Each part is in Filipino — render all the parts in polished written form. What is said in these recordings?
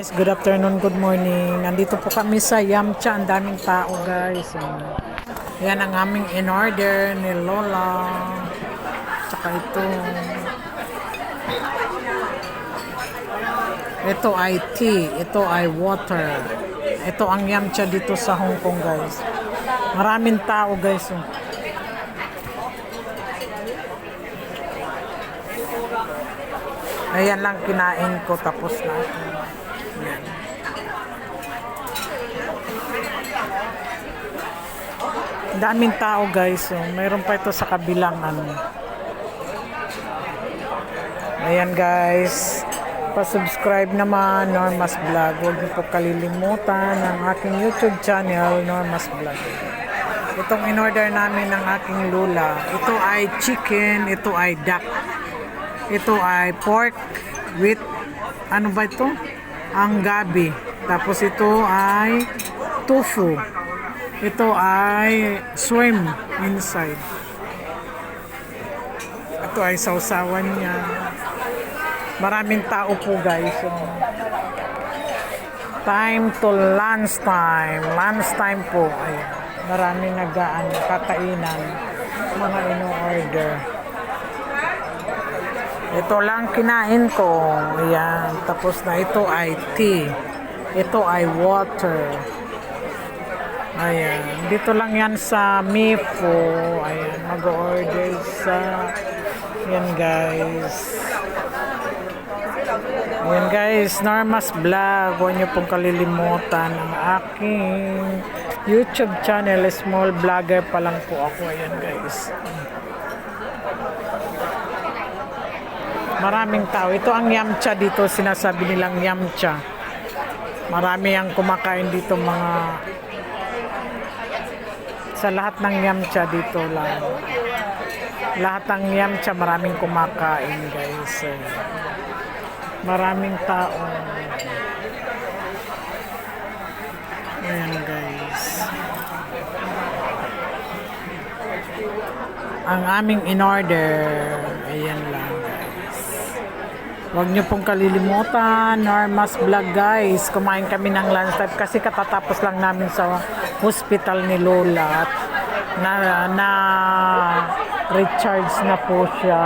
Guys, good afternoon, good morning. Nandito po kami sa Yamcha. Ang daming tao, guys. Yan ang aming in-order ni Lola. Tsaka ito. Ito ay tea. Ito ay water. Ito ang Yamcha dito sa Hong Kong, guys. Maraming tao, guys. Ayan lang kinain ko, tapos na. Ayan. Daming tao, guys. So, mayroon pa ito sa kabilang ano. Ayan, guys. Pa-subscribe naman, Normas Vlog. Huwag niyo po kalilimutan ang aking YouTube channel, Normas Vlog. Itong in-order namin ng aking lula. Ito ay chicken, ito ay duck. Ito ay pork with, ano ba ito? Ang gabi. Tapos ito ay tofu. Ito ay swim inside. Ito ay sausawan niya. Maraming tao po, guys. So, time to lunch time. Lunch time po. Ayan. Maraming kakainan. Mga ino-order. Ito lang kinain ko. Ayan. Tapos na ito ay tea. Ito ay water. Ayan. Dito lang yan sa Mipo. Ayan. Mag-order sa... Ayan, guys. Ayan, guys. Normas Vlog. Huwag niyo pong kalilimutan ang aking YouTube channel. Small vlogger pa lang po ako. Ayan, guys. Maraming tao. Ito ang Yamcha dito. Sinasabi nilang Yamcha. Marami ang kumakain dito mga... Sa lahat ng Yamcha dito lang. Lahat ng Yamcha maraming kumakain, guys. Maraming tao. Ayan, guys. Ang aming in-order. Ayan lang, guys. Huwag niyo pong kalilimutan, Normas Vlog, guys. Kumain kami ng lunch time kasi katatapos lang namin sa hospital ni Lola at na recharge na po siya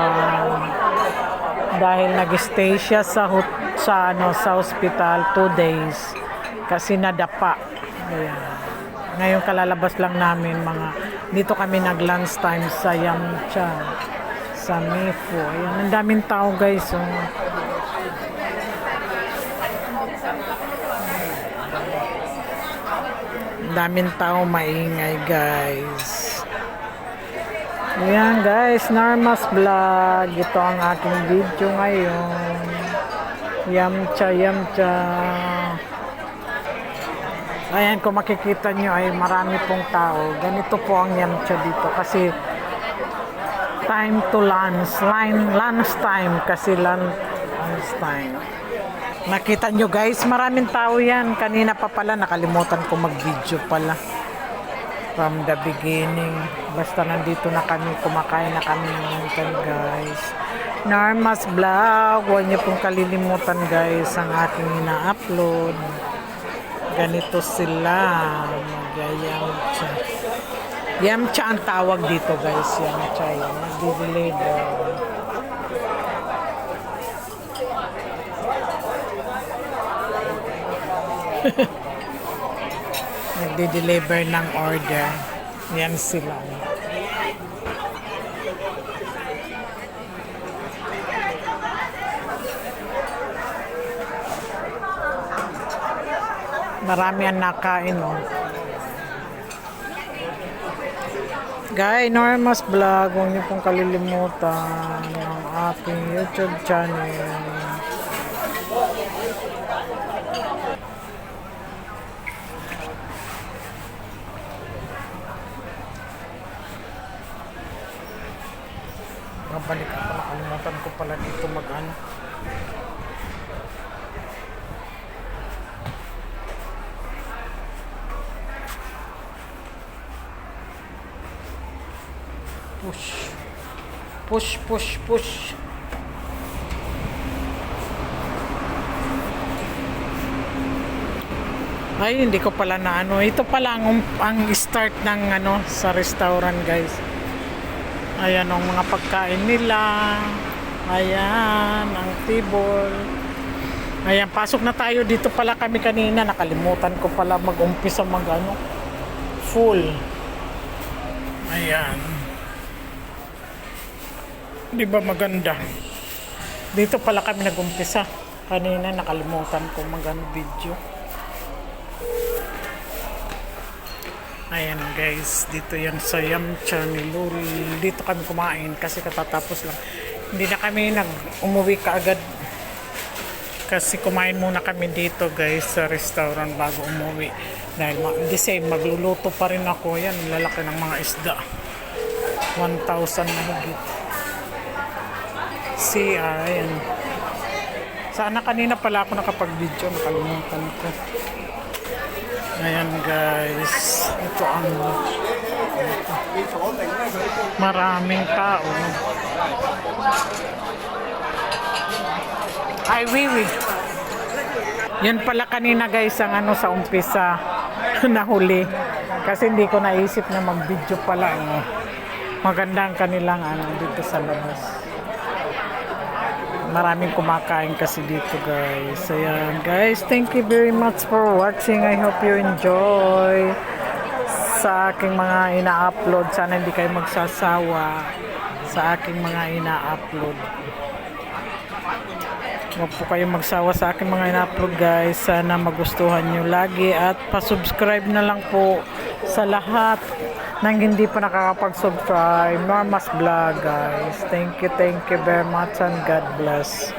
dahil nag-stay siya sa hospital 2 days kasi nadapa. Ayan. Ngayon kalalabas lang namin dito kami nag-lunch time sa Yamcha sa Mipo. Ayan, ang daming tao, guys. Daming tao, maingay, guys. Ayan, guys, Normas Vlog. Ito ang aking video ngayon. Yamcha, Yamcha. Ayan, kung makikita nyo ay marami pong tao. Ganito po ang Yamcha dito kasi time to lunch. Lunch time kasi lunch time. Nakita nyo, guys, maraming tao yan. Kanina pa pala, nakalimutan ko mag-video pala. From the beginning. Basta nandito na kami, kumakain na kami ng guys. Normas Vlog. Huwag niyo pong kalilimutan, guys, ang aking ina-upload. Ganito sila. Mag-Yamcha. Yamcha ang tawag dito, guys. Yamcha yan. Nag-deliver. Nagde-deliver ng order. Yan sila. Marami ang nakain, oh. Guys, Normas Vlog, huwag niyo pong kalilimutan ang aking YouTube channel. Balik ako, nakalimutan ko pala dito mag-ano. Push. Push, push, push. Ay, hindi ko pala na ano. Ito pala ang start ng ano sa restaurant, guys. Ayan ang mga pagkain nila. Ayan, ang table. Ayan, pasok na tayo. Dito pala kami kanina. Nakalimutan ko pala mag-umpisa mag ano, full. Ayan. Di ba maganda? Dito pala kami nag-umpisa. Kanina nakalimutan ko mag-ano video. Ayan guys, dito yan sa Yamcha ni Lul. Dito kami kumain kasi katatapos lang. Hindi na kami umuwi kaagad. Kasi kumain muna kami dito guys sa restaurant bago umuwi. Dahil the same, magluluto pa rin ako. Yan, lalaki ng mga isda. 1,000 na higit. Ayan. Sana kanina pala ako nakapag-video, nakalimutan ko. Ayan guys, ito ang maraming tao. Ay, wiwi. Yan pala kanina guys ang ano sa umpisa nahuli. Kasi hindi ko naisip na mag-video pala. Maganda ang kanilang ano dito sa labas. Maraming kumakain kasi dito guys. Ayan guys, thank you very much for watching. I hope you enjoy sa aking mga ina-upload. Sana hindi kayo magsasawa sa aking mga ina-upload. Huwag po kayong magsawa sa aking mga ina-upload guys. Sana magustuhan nyo lagi at pa-subscribe na lang po sa lahat nang hindi pa nakakapag-subscribe. Normas Vlog guys. Thank you very much and God bless.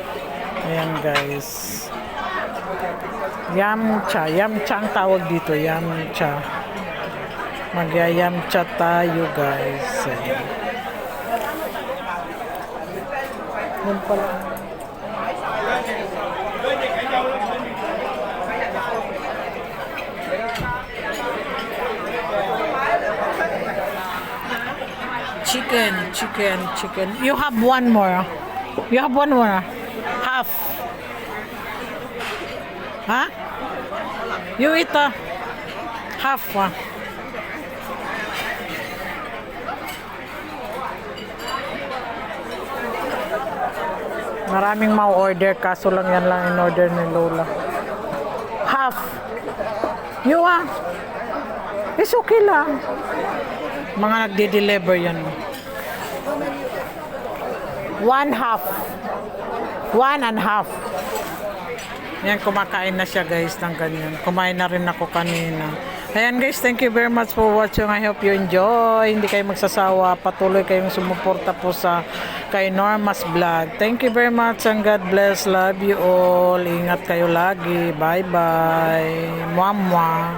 Ayan guys. Yamcha ang tawag dito. Yamcha. Magyayamcha tayo guys. Ayan. Yun pala. Chicken. You have one more. Half. Huh? You eat half. Maraming ma-order kaso lang yan lang in-order ni Lola. Half. You it's okay lang. Mga nagde-deliver yan. 1/2. 1.5. Yan, kumakain na siya guys ng ganyan. Kumain na rin ako kanina. Ayan guys, thank you very much for watching. I hope you enjoy. Hindi kayo magsasawa. Patuloy kayong sumuporta po sa kay Normas Vlog. Thank you very much and God bless. Love you all. Ingat kayo lagi. Bye-bye. Mwah-mwah.